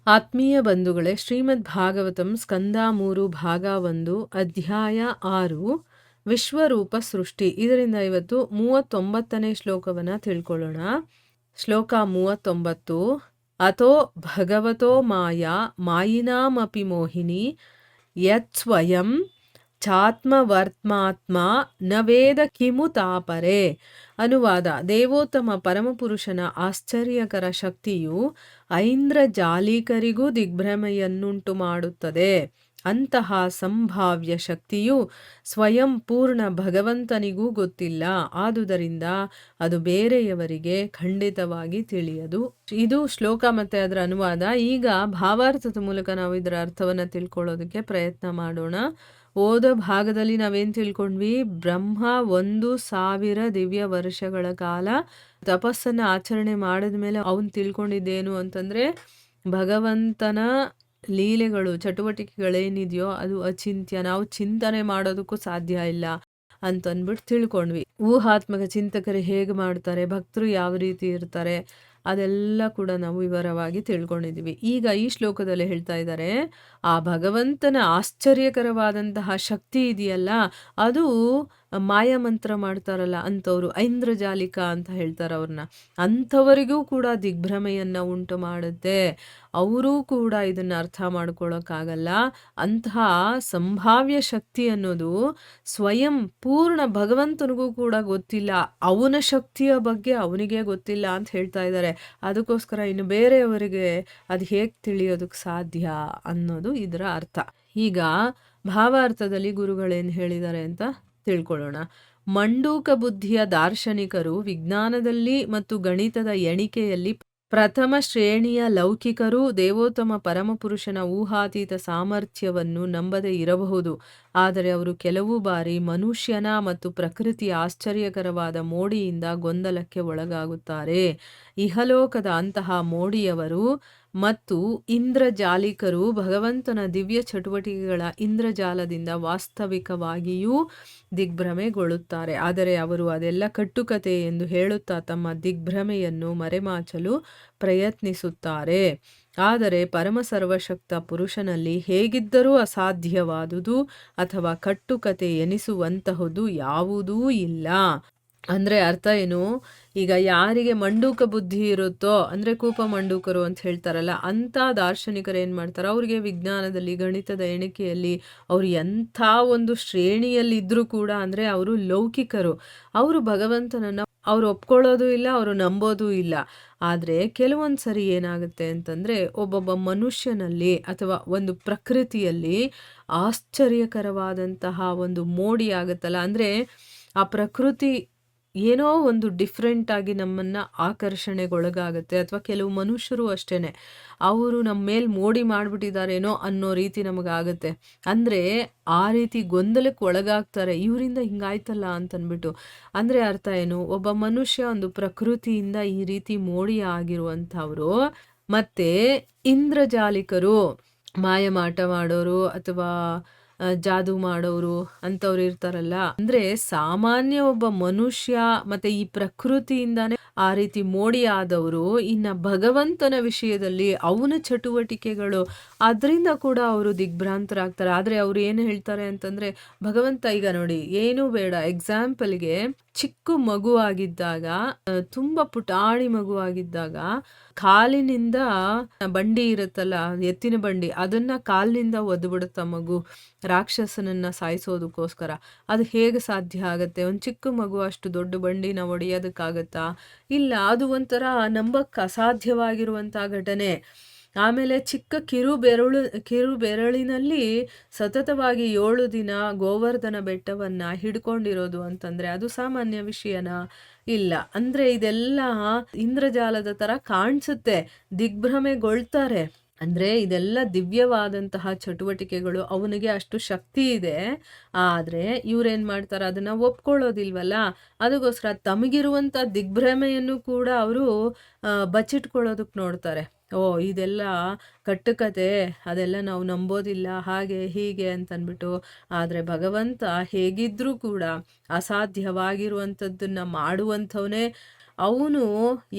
ಆತ್ಮೀಯ ಬಂಧುಗಳೇ, ಶ್ರೀಮದ್ ಭಾಗವತಂ ಸ್ಕಂದ 3 ಭಾಗ 1 ಅಧ್ಯಾಯ 6 ವಿಶ್ವರೂಪ ಸೃಷ್ಟಿ. ಇದರಿಂದ ಇವತ್ತು 39ನೇ ಶ್ಲೋಕವನ್ನು ತಿಳ್ಕೊಳ್ಳೋಣ. ಶ್ಲೋಕ 39. ಅಥೋ ಭಗವತೋ ಮಾಯಾ ಮಾಯಿನಾಮಪಿ ಮೋಹಿನಿ ಯತ್ ಸ್ವಯಂ ಚಾತ್ಮವರ್ತ್ಮಾತ್ಮ ನ ವೇದ ಕಿಮು ತಾಪರೆ. ಅನುವಾದ: ದೇವೋತ್ತಮ ಪರಮಪುರುಷನ ಆಶ್ಚರ್ಯಕರ ಶಕ್ತಿಯು ಐಂದ್ರಜಾಲಿಕರಿಗೂ ದಿಗ್ಭ್ರಮೆಯನ್ನುಂಟು ಮಾಡುತ್ತದೆ. ಅಂತಹ ಸಂಭಾವ್ಯ ಶಕ್ತಿಯು ಸ್ವಯಂ ಪೂರ್ಣ ಭಗವಂತನಿಗೂ ಗೊತ್ತಿಲ್ಲ. ಆದುದರಿಂದ ಅದು ಬೇರೆಯವರಿಗೆ ಖಂಡಿತವಾಗಿ ತಿಳಿಯದು. ಇದು ಶ್ಲೋಕ ಮತ್ತೆ ಅದರ ಅನುವಾದ. ಈಗ ಭಾವಾರ್ಥದ ಮೂಲಕ ನಾವು ಇದರ ಅರ್ಥವನ್ನು ತಿಳ್ಕೊಳ್ಳೋದಕ್ಕೆ ಪ್ರಯತ್ನ ಮಾಡೋಣ. ಓದ ಭಾಗದಲ್ಲಿ ನಾವೇನು ತಿಳ್ಕೊಂಡ್ವಿ? ಬ್ರಹ್ಮ 1000 ದಿವ್ಯ ವರ್ಷಗಳ ಕಾಲ ತಪಸ್ಸನ್ನು ಆಚರಣೆ ಮಾಡಿದ ಮೇಲೆ ಅವನು ತಿಳ್ಕೊಂಡಿದ್ದೇನು ಅಂತಂದರೆ, ಭಗವಂತನ ಲೀಲೆಗಳು, ಚಟುವಟಿಕೆಗಳೇನಿದೆಯೋ ಅದು ಅಚಿಂತ್ಯ, ನಾವು ಚಿಂತನೆ ಮಾಡೋದಕ್ಕೂ ಸಾಧ್ಯ ಇಲ್ಲ ಅಂತಂದ್ಬಿಟ್ಟು ತಿಳ್ಕೊಂಡ್ವಿ. ಊಹಾತ್ಮಕ ಚಿಂತಕರು ಹೇಗೆ ಮಾಡ್ತಾರೆ, ಭಕ್ತರು ಯಾವ ರೀತಿ ಇರ್ತಾರೆ, ಅದೆಲ್ಲ ಕೂಡ ನಾವು ವಿವರವಾಗಿ ತಿಳ್ಕೊಂಡಿದ್ದೀವಿ. ಈಗ ಈ ಶ್ಲೋಕದಲ್ಲಿ ಹೇಳ್ತಾ ಇದ್ದಾರೆ, ಆ ಭಗವಂತನ ಆಶ್ಚರ್ಯಕರವಾದಂತಹ ಶಕ್ತಿ ಇದೆಯಲ್ಲ, ಅದು ಮಾಯಾಮಂತ್ರ ಮಾಡ್ತಾರಲ್ಲ ಅಂಥವ್ರು, ಐಂದ್ರಜಾಲಿಕ ಅಂತ ಹೇಳ್ತಾರೆ ಅವ್ರನ್ನ, ಅಂಥವರಿಗೂ ಕೂಡ ದಿಗ್ಭ್ರಮೆಯನ್ನು ಉಂಟು ಮಾಡುತ್ತೆ. ಅವರೂ ಕೂಡ ಇದನ್ನು ಅರ್ಥ ಮಾಡ್ಕೊಳ್ಳೋಕ್ಕಾಗಲ್ಲ. ಅಂತಹ ಸಂಭಾವ್ಯ ಶಕ್ತಿ ಅನ್ನೋದು ಸ್ವಯಂ ಪೂರ್ಣ ಭಗವಂತನಿಗೂ ಕೂಡ ಗೊತ್ತಿಲ್ಲ. ಅವನ ಶಕ್ತಿಯ ಬಗ್ಗೆ ಅವನಿಗೆ ಗೊತ್ತಿಲ್ಲ ಅಂತ ಹೇಳ್ತಾ ಇದ್ದಾರೆ. ಅದಕ್ಕೋಸ್ಕರ ಇನ್ನು ಬೇರೆಯವರಿಗೆ ಅದು ಹೇಗೆ ತಿಳಿಯೋದಕ್ಕೆ ಸಾಧ್ಯ ಅನ್ನೋದು ಇದರ ಅರ್ಥ. ಈಗ ಭಾವಾರ್ಥದಲ್ಲಿ ಗುರುಗಳೇನು ಹೇಳಿದ್ದಾರೆ ಅಂತ ತಿಳ್ಕೊಳ್ಳೋಣ. ಮಂಡೂಕ ಬುದ್ಧಿಯ ದಾರ್ಶನಿಕರು ವಿಜ್ಞಾನದಲ್ಲಿ ಮತ್ತು ಗಣಿತದ ಎಣಿಕೆಯಲ್ಲಿ ಪ್ರಥಮ ಶ್ರೇಣಿಯ ಲೌಕಿಕರು ದೇವೋತ್ತಮ ಪರಮಪುರುಷನ ಊಹಾತೀತ ಸಾಮರ್ಥ್ಯವನ್ನು ನಂಬದೇ ಇರಬಹುದು. ಆದರೆ ಅವರು ಕೆಲವು ಬಾರಿ ಮನುಷ್ಯನ ಮತ್ತು ಪ್ರಕೃತಿಯ ಆಶ್ಚರ್ಯಕರವಾದ ಮೋಡಿಯಿಂದ ಗೊಂದಲಕ್ಕೆ ಒಳಗಾಗುತ್ತಾರೆ. ಇಹಲೋಕದ ಅಂತಹ ಮೋಡಿಯವರು ಮತ್ತು ಇಂದ್ರಜಾಲಿಕರು ಭಗವಂತನ ದಿವ್ಯ ಚಟುವಟಿಕೆಗಳ ಇಂದ್ರಜಾಲದಿಂದ ವಾಸ್ತವಿಕವಾಗಿಯೂ ದಿಗ್ಭ್ರಮೆಗೊಳ್ಳುತ್ತಾರೆ. ಆದರೆ ಅವರು ಅದೆಲ್ಲ ಕಟ್ಟುಕತೆ ಎಂದು ಹೇಳುತ್ತಾ ತಮ್ಮ ದಿಗ್ಭ್ರಮೆಯನ್ನು ಮರೆಮಾಚಲು ಪ್ರಯತ್ನಿಸುತ್ತಾರೆ. ಆದರೆ ಪರಮ ಸರ್ವಶಕ್ತ ಪುರುಷನಲ್ಲಿ ಹೇಗಿದ್ದರೂ ಅಸಾಧ್ಯವಾದುದು ಅಥವಾ ಕಟ್ಟುಕತೆ ಎನಿಸುವಂತಹುದು ಯಾವುದೂ ಇಲ್ಲ. ಅಂದರೆ ಅರ್ಥ ಏನು? ಈಗ ಯಾರಿಗೆ ಮಂಡೂಕ ಬುದ್ಧಿ ಇರುತ್ತೋ, ಅಂದರೆ ಕೂಪ ಮಂಡೂಕರು ಅಂತ ಹೇಳ್ತಾರಲ್ಲ, ಅಂಥ ದಾರ್ಶನಿಕರು ಏನು ಮಾಡ್ತಾರೆ, ಅವ್ರಿಗೆ ವಿಜ್ಞಾನದಲ್ಲಿ ಗಣಿತದ ಎಣಿಕೆಯಲ್ಲಿ ಅವ್ರು ಎಂಥ ಒಂದು ಶ್ರೇಣಿಯಲ್ಲಿದ್ದರೂ ಕೂಡ, ಅಂದರೆ ಅವರು ಲೌಕಿಕರು, ಅವರು ಭಗವಂತನನ್ನು ಅವ್ರು ಒಪ್ಕೊಳ್ಳೋದು ಇಲ್ಲ, ಅವರು ನಂಬೋದೂ ಇಲ್ಲ. ಆದರೆ ಕೆಲವೊಂದು ಸರಿ ಏನಾಗುತ್ತೆ ಅಂತಂದರೆ, ಒಬ್ಬೊಬ್ಬ ಮನುಷ್ಯನಲ್ಲಿ ಅಥವಾ ಒಂದು ಪ್ರಕೃತಿಯಲ್ಲಿ ಆಶ್ಚರ್ಯಕರವಾದಂತಹ ಒಂದು ಮೋಡಿ ಆಗುತ್ತಲ್ಲ, ಅಂದರೆ ಆ ಪ್ರಕೃತಿ ಏನೋ ಒಂದು ಡಿಫ್ರೆಂಟಾಗಿ ನಮ್ಮನ್ನು ಆಕರ್ಷಣೆಗೊಳಗಾಗುತ್ತೆ. ಅಥವಾ ಕೆಲವು ಮನುಷ್ಯರು ಅಷ್ಟೇ, ಅವರು ನಮ್ಮ ಮೇಲೆ ಮೋಡಿ ಮಾಡಿಬಿಟ್ಟಿದ್ದಾರೇನೋ ಅನ್ನೋ ರೀತಿ ನಮಗಾಗುತ್ತೆ. ಅಂದರೆ ಆ ರೀತಿ ಗೊಂದಲಕ್ಕೆ ಒಳಗಾಗ್ತಾರೆ, ಇವರಿಂದ ಹಿಂಗಾಯ್ತಲ್ಲ ಅಂತಂದ್ಬಿಟ್ಟು. ಅಂದರೆ ಅರ್ಥ ಏನು? ಒಬ್ಬ ಮನುಷ್ಯ ಒಂದು ಪ್ರಕೃತಿಯಿಂದ ಈ ರೀತಿ ಮೋಡಿ ಆಗಿರುವಂಥವ್ರು, ಮತ್ತು ಇಂದ್ರಜಾಲಿಕರು, ಮಾಯಮಾಟ ಮಾಡೋರು ಅಥವಾ ಜಾದೂ ಮಾಡೋರು ಅಂಥವ್ರು ಇರ್ತಾರಲ್ಲ, ಅಂದರೆ ಸಾಮಾನ್ಯ ಒಬ್ಬ ಮನುಷ್ಯ ಮತ್ತು ಈ ಪ್ರಕೃತಿಯಿಂದಾನೇ ಆ ರೀತಿ ಮೋಡಿ ಆದವರು, ಇನ್ನು ಭಗವಂತನ ವಿಷಯದಲ್ಲಿ ಅವನ ಚಟುವಟಿಕೆಗಳು, ಅದರಿಂದ ಕೂಡ ಅವರು ದಿಗ್ಭ್ರಾಂತರಾಗ್ತಾರೆ. ಆದರೆ ಅವರು ಏನು ಹೇಳ್ತಾರೆ ಅಂತಂದರೆ, ಭಗವಂತ ಈಗ ನೋಡಿ, ಏನೂ ಬೇಡ, ಎಕ್ಸಾಂಪಲ್ಗೆ ಚಿಕ್ಕ ಮಗುವಾಗಿದ್ದಾಗ, ತುಂಬ ಪುಟಾಣಿ ಮಗುವಾಗಿದ್ದಾಗ ಕಾಲಿನಿಂದ ಬಂಡಿ ಇರುತ್ತಲ್ಲ, ಎತ್ತಿನ ಬಂಡಿ, ಅದನ್ನು ಕಾಲಿನಿಂದ ಒದ್ಬಿಡುತ್ತ ಮಗು ರಾಕ್ಷಸನನ್ನು ಸಾಯಿಸೋದಕ್ಕೋಸ್ಕರ. ಅದು ಹೇಗೆ ಸಾಧ್ಯ ಆಗುತ್ತೆ? ಒಂದು ಚಿಕ್ಕ ಮಗು ಅಷ್ಟು ದೊಡ್ಡ ಬಂಡಿನ ಒಡೆಯೋದಕ್ಕಾಗತ್ತಾ? ಇಲ್ಲ. ಅದು ಒಂಥರ ನಂಬಕ್ಕೆ ಅಸಾಧ್ಯವಾಗಿರುವಂಥ ಘಟನೆ. ಆಮೇಲೆ ಚಿಕ್ಕ ಕಿರು ಬೆರಳಿನಲ್ಲಿ ಸತತವಾಗಿ 7 ದಿನ ಗೋವರ್ಧನ ಬೆಟ್ಟವನ್ನು ಹಿಡ್ಕೊಂಡಿರೋದು ಅಂತಂದರೆ ಅದು ಸಾಮಾನ್ಯ ವಿಷಯನಾ? ಇಲ್ಲ. ಅಂದರೆ ಇದೆಲ್ಲ ಇಂದ್ರಜಾಲದ ಥರ ಕಾಣಿಸುತ್ತೆ, ದಿಗ್ಭ್ರಮೆಗೊಳ್ತಾರೆ. ಅಂದರೆ ಇದೆಲ್ಲ ದಿವ್ಯವಾದಂತಹ ಚಟುವಟಿಕೆಗಳು, ಅವನಿಗೆ ಅಷ್ಟು ಶಕ್ತಿ ಇದೆ. ಆದರೆ ಇವ್ರೇನು ಮಾಡ್ತಾರೆ, ಅದನ್ನು ಒಪ್ಕೊಳ್ಳೋದಿಲ್ವಲ್ಲ. ಅದಕ್ಕೋಸ್ಕರ ತಮಗಿರುವಂಥ ದಿಗ್ಭ್ರಮೆಯನ್ನು ಕೂಡ ಅವರು ಬಚ್ಚಿಟ್ಕೊಳ್ಳೋದಕ್ಕೆ ನೋಡ್ತಾರೆ. ಓ, ಇದೆಲ್ಲ ಕಟ್ಟುಕತೆ, ಅದೆಲ್ಲ ನಾವು ನಂಬೋದಿಲ್ಲ, ಹಾಗೆ ಹೀಗೆ ಅಂತಂದ್ಬಿಟ್ಟು. ಆದರೆ ಭಗವಂತ ಹೇಗಿದ್ದರೂ ಕೂಡ ಅಸಾಧ್ಯವಾಗಿರುವಂಥದ್ದನ್ನು ಮಾಡುವಂಥವನೇ. ಅವನು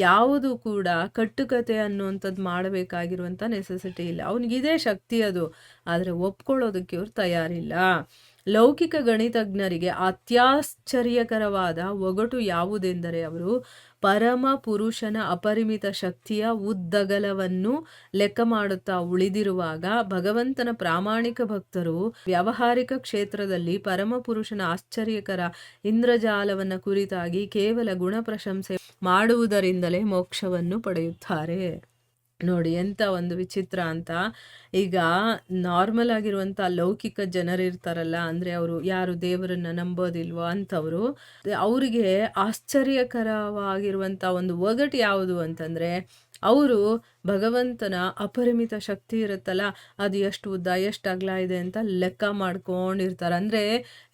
ಯಾವುದು ಕೂಡ ಕಟ್ಟುಕತೆ ಅನ್ನುವಂಥದ್ದು ಮಾಡಬೇಕಾಗಿರುವಂಥ ನೆಸೆಸಿಟಿ ಇಲ್ಲ. ಅವನಿಗಿದೆ ಶಕ್ತಿ ಅದು, ಆದರೆ ಒಪ್ಕೊಳ್ಳೋದಕ್ಕೆ ಇವ್ರು ತಯಾರಿಲ್ಲ. ಲೌಕಿಕ ಗಣಿತಜ್ಞರಿಗೆ ಅತ್ಯಾಶ್ಚರ್ಯಕರವಾದ ಒಗಟು ಯಾವುದೆಂದರೆ ಅವರು ಪರಮ ಪುರುಷನ ಅಪರಿಮಿತ ಶಕ್ತಿಯ ಉದ್ದಗಲವನ್ನು ಲೆಕ್ಕ ಮಾಡುತ್ತಾ ಉಳಿದಿರುವಾಗ ಭಗವಂತನ ಪ್ರಾಮಾಣಿಕ ಭಕ್ತರು ವ್ಯಾವಹಾರಿಕ ಕ್ಷೇತ್ರದಲ್ಲಿ ಪರಮ ಪುರುಷನ ಆಶ್ಚರ್ಯಕರ ಇಂದ್ರಜಾಲವನ್ನು ಕುರಿತಾಗಿ ಕೇವಲ ಗುಣ ಪ್ರಶಂಸೆ ಮಾಡುವುದರಿಂದಲೇ ಮೋಕ್ಷವನ್ನು ಪಡೆಯುತ್ತಾರೆ. ನೋಡಿ ಎಂಥ ಒಂದು ವಿಚಿತ್ರ ಅಂತ. ಈಗ ನಾರ್ಮಲ್ ಆಗಿರುವಂಥ ಲೌಕಿಕ ಜನರಿರ್ತಾರಲ್ಲ, ಅಂದರೆ ಅವರು ಯಾರು ದೇವರನ್ನ ನಂಬೋದಿಲ್ವೋ ಅಂಥವರು, ಅವರಿಗೆ ಆಶ್ಚರ್ಯಕರವಾಗಿರುವಂಥ ಒಂದು ಒಗಟು ಯಾವುದು ಅಂತಂದರೆ, ಅವರು ಭಗವಂತನ ಅಪರಿಮಿತ ಶಕ್ತಿ ಇರುತ್ತಲ್ಲ, ಅದು ಎಷ್ಟು ಉದ್ದ ಎಷ್ಟು ಅಗಲ ಇದೆ ಅಂತ ಲೆಕ್ಕ ಮಾಡ್ಕೊಂಡಿರ್ತಾರೆ. ಅಂದರೆ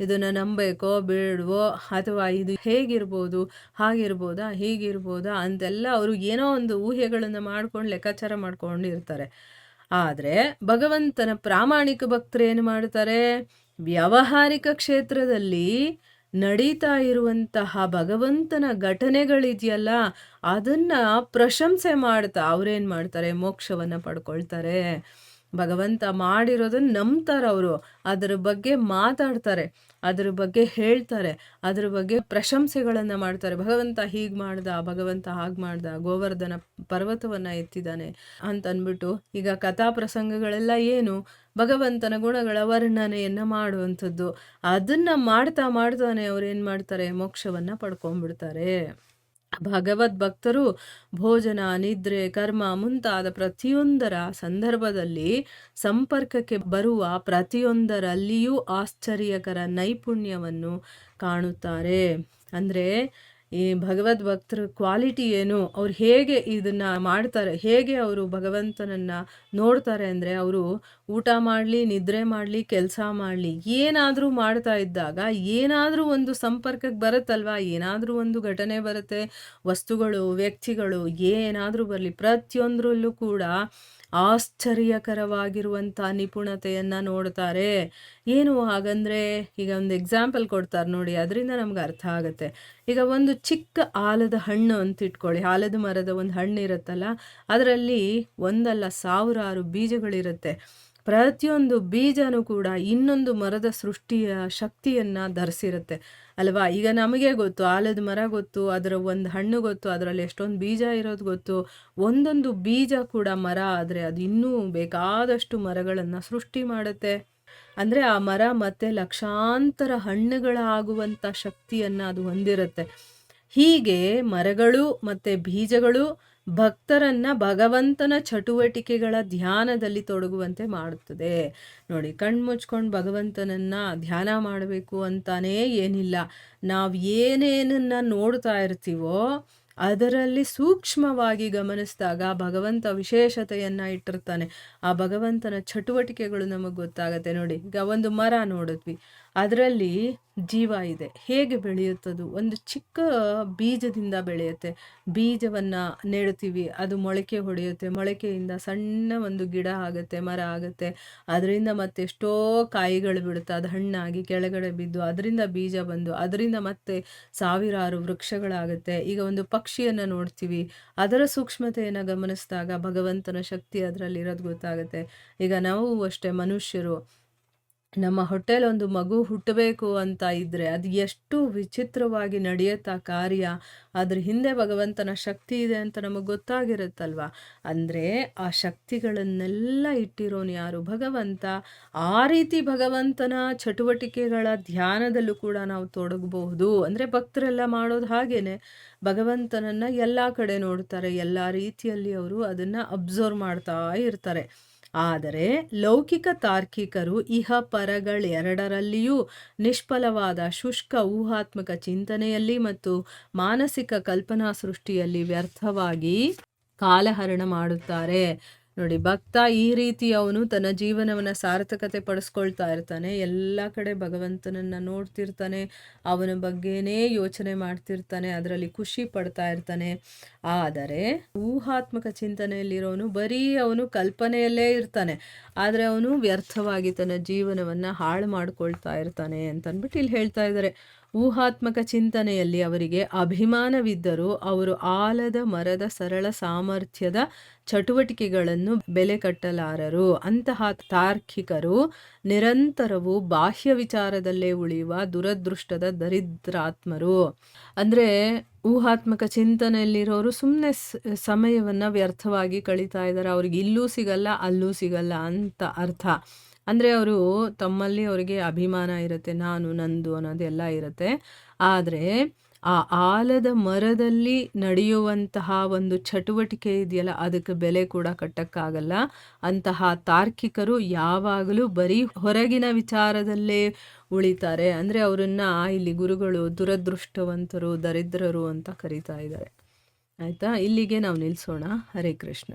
ಇದನ್ನು ನಂಬೇಕೋ ಬೇಡವೋ, ಅಥವಾ ಇದು ಹೇಗಿರ್ಬೋದು, ಹಾಗಿರ್ಬೋದಾ ಹೀಗಿರ್ಬೋದಾ ಅಂತೆಲ್ಲ ಅವರು ಏನೋ ಒಂದು ಊಹೆಗಳನ್ನು ಮಾಡ್ಕೊಂಡು ಲೆಕ್ಕಾಚಾರ ಮಾಡ್ಕೊಂಡಿರ್ತಾರೆ. ಆದರೆ ಭಗವಂತನ ಪ್ರಾಮಾಣಿಕ ಭಕ್ತರು ಏನು ಮಾಡ್ತಾರೆ, ವ್ಯಾವಹಾರಿಕ ಕ್ಷೇತ್ರದಲ್ಲಿ ನಡೀತಾ ಇರುವಂತಹ ಭಗವಂತನ ಘಟನೆಗಳಿದೆಯಲ್ಲ, ಅದನ್ನ ಪ್ರಶಂಸೆ ಮಾಡ್ತಾ ಅವ್ರೇನು ಮಾಡ್ತಾರೆ, ಮೋಕ್ಷವನ್ನು ಪಡ್ಕೊಳ್ತಾರೆ. ಭಗವಂತ ಮಾಡಿರೋದನ್ನ ನಂಬ್ತಾರೆ ಅವರು, ಅದರ ಬಗ್ಗೆ ಮಾತಾಡ್ತಾರೆ, ಅದ್ರ ಬಗ್ಗೆ ಹೇಳ್ತಾರೆ, ಅದ್ರ ಬಗ್ಗೆ ಪ್ರಶಂಸೆಗಳನ್ನು ಮಾಡ್ತಾರೆ. ಭಗವಂತ ಹೀಗೆ ಮಾಡ್ದ, ಭಗವಂತ ಹಾಗೆ ಮಾಡ್ದ, ಗೋವರ್ಧನ ಪರ್ವತವನ್ನು ಎತ್ತಿದ್ದಾನೆ ಅಂತ ಅಂದ್ಬಿಟ್ಟು. ಈಗ ಕಥಾ ಪ್ರಸಂಗಗಳೆಲ್ಲ ಏನು, ಭಗವಂತನ ಗುಣಗಳ ವರ್ಣನೆಯನ್ನು ಮಾಡುವಂಥದ್ದು. ಅದನ್ನು ಮಾಡ್ತಾ ಮಾಡ್ತಾನೆ ಅವ್ರೇನು ಮಾಡ್ತಾರೆ, ಮೋಕ್ಷವನ್ನು ಪಡ್ಕೊಂಡ್ಬಿಡ್ತಾರೆ. ಭಗವದ್ ಭಕ್ತರು ಭೋಜನ, ನಿದ್ರೆ, ಕರ್ಮ ಮುಂತಾದ ಪ್ರತಿಯೊಂದರ ಸಂದರ್ಭದಲ್ಲಿ ಸಂಪರ್ಕಕ್ಕೆ ಬರುವ ಪ್ರತಿಯೊಂದರಲ್ಲಿಯೂ ಆಶ್ಚರ್ಯಕರ ನೈಪುಣ್ಯವನ್ನು ಕಾಣುತ್ತಾರೆ. ಅಂದರೆ ಈ ಭಗವದ್ ಭಕ್ತರ ಕ್ವಾಲಿಟಿ ಏನು, ಅವ್ರು ಹೇಗೆ ಇದನ್ನು ಮಾಡ್ತಾರೆ, ಹೇಗೆ ಅವರು ಭಗವಂತನನ್ನು ನೋಡ್ತಾರೆ ಅಂದರೆ, ಅವರು ಊಟ ಮಾಡಲಿ, ನಿದ್ರೆ ಮಾಡಲಿ, ಕೆಲಸ ಮಾಡಲಿ, ಏನಾದರೂ ಮಾಡ್ತಾ ಇದ್ದಾಗ ಏನಾದರೂ ಒಂದು ಸಂಪರ್ಕಕ್ಕೆ ಬರುತ್ತಲ್ವ, ಏನಾದರೂ ಒಂದು ಘಟನೆ ಬರುತ್ತೆ, ವಸ್ತುಗಳು, ವ್ಯಕ್ತಿಗಳು ಏನಾದರೂ ಬರಲಿ, ಪ್ರತಿಯೊಂದರಲ್ಲೂ ಕೂಡ ಆಶ್ಚರ್ಯಕರವಾಗಿರುವಂಥ ನಿಪುಣತೆಯನ್ನು ನೋಡ್ತಾರೆ. ಏನು ಹಾಗಂದರೆ, ಈಗ ಒಂದು ಎಕ್ಸಾಂಪಲ್ ಕೊಡ್ತಾರೆ ನೋಡಿ, ಅದರಿಂದ ನಮ್ಗೆ ಅರ್ಥ ಆಗುತ್ತೆ. ಈಗ ಒಂದು ಚಿಕ್ಕ ಆಲದ ಹಣ್ಣು ಅಂತ ಇಟ್ಕೊಳ್ಳಿ, ಆಲದ ಮರದ ಒಂದು ಹಣ್ಣು ಇರುತ್ತಲ್ಲ, ಅದರಲ್ಲಿ ಒಂದಲ್ಲ ಸಾವಿರಾರು ಬೀಜಗಳಿರುತ್ತೆ. ಪ್ರತಿಯೊಂದು ಬೀಜನೂ ಕೂಡ ಇನ್ನೊಂದು ಮರದ ಸೃಷ್ಟಿಯ ಶಕ್ತಿಯನ್ನು ಧರಿಸಿರುತ್ತೆ ಅಲ್ವಾ. ಈಗ ನಮಗೆ ಗೊತ್ತು, ಆಲದ ಮರ ಗೊತ್ತು, ಅದರ ಒಂದು ಹಣ್ಣು ಗೊತ್ತು, ಅದರಲ್ಲಿ ಎಷ್ಟೊಂದು ಬೀಜ ಇರೋದು ಗೊತ್ತು. ಒಂದೊಂದು ಬೀಜ ಕೂಡ ಮರ ಆದರೆ ಅದು ಇನ್ನೂ ಬೇಕಾದಷ್ಟು ಮರಗಳನ್ನು ಸೃಷ್ಟಿ ಮಾಡುತ್ತೆ. ಅಂದರೆ ಆ ಮರ ಮತ್ತೆ ಲಕ್ಷಾಂತರ ಹಣ್ಣುಗಳಾಗುವಂಥ ಶಕ್ತಿಯನ್ನು ಅದು ಹೊಂದಿರುತ್ತೆ. ಹೀಗೆ ಮರಗಳು ಮತ್ತು ಬೀಜಗಳು ಭಕ್ತರನ್ನ ಭಗವಂತನ ಚಟುವಟಿಕೆಗಳ ಧ್ಯಾನದಲ್ಲಿ ತೊಡಗುವಂತೆ ಮಾಡುತ್ತದೆ. ನೋಡಿ, ಕಣ್ಮುಚ್ಕೊಂಡು ಭಗವಂತನನ್ನ ಧ್ಯಾನ ಮಾಡಬೇಕು ಅಂತಾನೇ ಏನಿಲ್ಲ. ನಾವು ಏನೇನನ್ನ ನೋಡ್ತಾ ಇರ್ತೀವೋ ಅದರಲ್ಲಿ ಸೂಕ್ಷ್ಮವಾಗಿ ಗಮನಿಸಿದಾಗ ಭಗವಂತ ವಿಶೇಷತೆಯನ್ನು ಇಟ್ಟಿರ್ತಾನೆ. ಆ ಭಗವಂತನ ಚಟುವಟಿಕೆಗಳು ನಮಗೆ ಗೊತ್ತಾಗತ್ತೆ. ನೋಡಿ, ಈಗ ಒಂದು ಮರ ನೋಡಿದ್ವಿ, ಅದರಲ್ಲಿ ಜೀವ ಇದೆ. ಹೇಗೆ ಬೆಳೆಯುತ್ತದು? ಒಂದು ಚಿಕ್ಕ ಬೀಜದಿಂದ ಬೆಳೆಯುತ್ತೆ. ಬೀಜವನ್ನು ನೆಡ್ತೀವಿ, ಅದು ಮೊಳಕೆ ಹೊಡೆಯುತ್ತೆ, ಮೊಳಕೆಯಿಂದ ಸಣ್ಣ ಒಂದು ಗಿಡ ಆಗುತ್ತೆ, ಮರ ಆಗುತ್ತೆ, ಅದರಿಂದ ಮತ್ತೆಷ್ಟೋ ಕಾಯಿಗಳು ಬಿಡುತ್ತೆ, ಅದು ಹಣ್ಣಾಗಿ ಕೆಳಗಡೆ ಬಿದ್ದು ಅದರಿಂದ ಬೀಜ ಬಂದು ಅದರಿಂದ ಮತ್ತೆ ಸಾವಿರಾರು ವೃಕ್ಷಗಳಾಗುತ್ತೆ. ಈಗ ಒಂದು ಪಕ್ಷಿಯನ್ನು ನೋಡ್ತೀವಿ, ಅದರ ಸೂಕ್ಷ್ಮತೆಯನ್ನು ಗಮನಿಸಿದಾಗ ಭಗವಂತನ ಶಕ್ತಿ ಅದರಲ್ಲಿ ಇರೋದು ಗೊತ್ತಾಗುತ್ತೆ. ಈಗ ನಾವು ಅಷ್ಟೇ, ಮನುಷ್ಯರು ನಮ್ಮ ಹೊಟ್ಟೆಲಿ ಒಂದು ಮಗು ಹುಟ್ಟಬೇಕು ಅಂತ ಇದ್ದರೆ ಅದು ಎಷ್ಟು ವಿಚಿತ್ರವಾಗಿ ನಡೆಯುತ್ತಾ ಕಾರ್ಯ, ಅದ್ರ ಹಿಂದೆ ಭಗವಂತನ ಶಕ್ತಿ ಇದೆ ಅಂತ ನಮಗೆ ಗೊತ್ತಾಗಿರುತ್ತಲ್ವ. ಅಂದರೆ ಆ ಶಕ್ತಿಗಳನ್ನೆಲ್ಲ ಇಟ್ಟಿರೋನು ಯಾರು? ಭಗವಂತ. ಆ ರೀತಿ ಭಗವಂತನ ಚಟುವಟಿಕೆಗಳ ಧ್ಯಾನದಲ್ಲೂ ಕೂಡ ನಾವು ತೊಡಗಬಹುದು. ಅಂದರೆ ಭಕ್ತರೆಲ್ಲ ಮಾಡೋದು ಹಾಗೇನೆ, ಭಗವಂತನನ್ನು ಎಲ್ಲ ಕಡೆ ನೋಡ್ತಾರೆ, ಎಲ್ಲ ರೀತಿಯಲ್ಲಿ ಅವರು ಅದನ್ನು ಅಬ್ಸರ್ವ್ ಮಾಡ್ತಾ ಇರ್ತಾರೆ. ಆದರೆ ಲೌಕಿಕ ತಾರ್ಕಿಕರು ಇಹ ಪರಗಳೆರಡರಲ್ಲಿಯೂ ನಿಷ್ಫಲವಾದ ಶುಷ್ಕ ಊಹಾತ್ಮಕ ಚಿಂತನೆಯಲ್ಲಿ ಮತ್ತು ಮಾನಸಿಕ ಕಲ್ಪನಾ ಸೃಷ್ಟಿಯಲ್ಲಿ ವ್ಯರ್ಥವಾಗಿ ಕಾಲಹರಣ ಮಾಡುತ್ತಾರೆ. ನೋಡಿ, ಭಕ್ತ ಈ ರೀತಿ ಅವನು ತನ್ನ ಜೀವನವನ್ನು ಸಾರ್ಥಕತೆ ಪಡಿಸ್ಕೊಳ್ತಾ ಇರ್ತಾನೆ, ಎಲ್ಲ ಕಡೆ ಭಗವಂತನನ್ನು ನೋಡ್ತಿರ್ತಾನೆ, ಅವನ ಬಗ್ಗೆನೇ ಯೋಚನೆ ಮಾಡ್ತಿರ್ತಾನೆ, ಅದರಲ್ಲಿ ಖುಷಿ ಪಡ್ತಾ ಇರ್ತಾನೆ. ಆದರೆ ಊಹಾತ್ಮಕ ಚಿಂತನೆಯಲ್ಲಿರೋನು ಬರೀ ಅವನು ಕಲ್ಪನೆಯಲ್ಲೇ ಇರ್ತಾನೆ, ಆದರೆ ಅವನು ವ್ಯರ್ಥವಾಗಿ ತನ್ನ ಜೀವನವನ್ನು ಹಾಳು ಮಾಡ್ಕೊಳ್ತಾ ಇರ್ತಾನೆ ಅಂತಂದ್ಬಿಟ್ಟು ಇಲ್ಲಿ ಹೇಳ್ತಾ ಇದ್ದಾರೆ. ಊಹಾತ್ಮಕ ಚಿಂತನೆಯಲ್ಲಿ ಅವರಿಗೆ ಅಭಿಮಾನವಿದ್ದರೂ ಅವರು ಆಲದ ಮರದ ಸರಳ ಸಾಮರ್ಥ್ಯದ ಚಟುವಟಿಕೆಗಳನ್ನು ಬೆಲೆ ಕಟ್ಟಲಾರರು. ಅಂತಹ ತಾರ್ಕಿಕರು ನಿರಂತರವೂ ಬಾಹ್ಯ ವಿಚಾರದಲ್ಲೇ ಉಳಿಯುವ ದುರದೃಷ್ಟದ ದರಿದ್ರಾತ್ಮರು. ಅಂದರೆ ಊಹಾತ್ಮಕ ಚಿಂತನೆಯಲ್ಲಿರೋರು ಸುಮ್ಮನೆ ಸಮಯವನ್ನು ವ್ಯರ್ಥವಾಗಿ ಕಳೀತಾ ಇದ್ದಾರೆ. ಅವ್ರಿಗೆ ಇಲ್ಲೂ ಸಿಗಲ್ಲ ಅಲ್ಲೂ ಸಿಗಲ್ಲ ಅಂತ ಅರ್ಥ. ಅಂದರೆ ಅವರು ತಮ್ಮಲ್ಲಿ ಅವರಿಗೆ ಅಭಿಮಾನ ಇರುತ್ತೆ, ನಾನು ನಂದು ಅನ್ನೋದೆಲ್ಲ ಇರುತ್ತೆ. ಆದರೆ ಆ ಆಲದ ಮರದಲ್ಲಿ ನಡೆಯುವಂತಹ ಒಂದು ಚಟುವಟಿಕೆ ಇದೆಯಲ್ಲ, ಅದಕ್ಕೆ ಬೆಲೆ ಕೂಡ ಕಟ್ಟಕ್ಕಾಗಲ್ಲ. ಅಂತಹ ತಾರ್ಕಿಕರು ಯಾವಾಗಲೂ ಬರೀ ಹೊರಗಿನ ವಿಚಾರದಲ್ಲೇ ಉಳಿತಾರೆ. ಅಂದರೆ ಅವರನ್ನು ಇಲ್ಲಿ ಗುರುಗಳು ದುರದೃಷ್ಟವಂತರು, ದರಿದ್ರರು ಅಂತ ಕರೀತಾ ಇದ್ದಾರೆ. ಆಯಿತಾ? ಇಲ್ಲಿಗೆ ನಾವು ನಿಲ್ಲಿಸೋಣ. ಹರೇ ಕೃಷ್ಣ.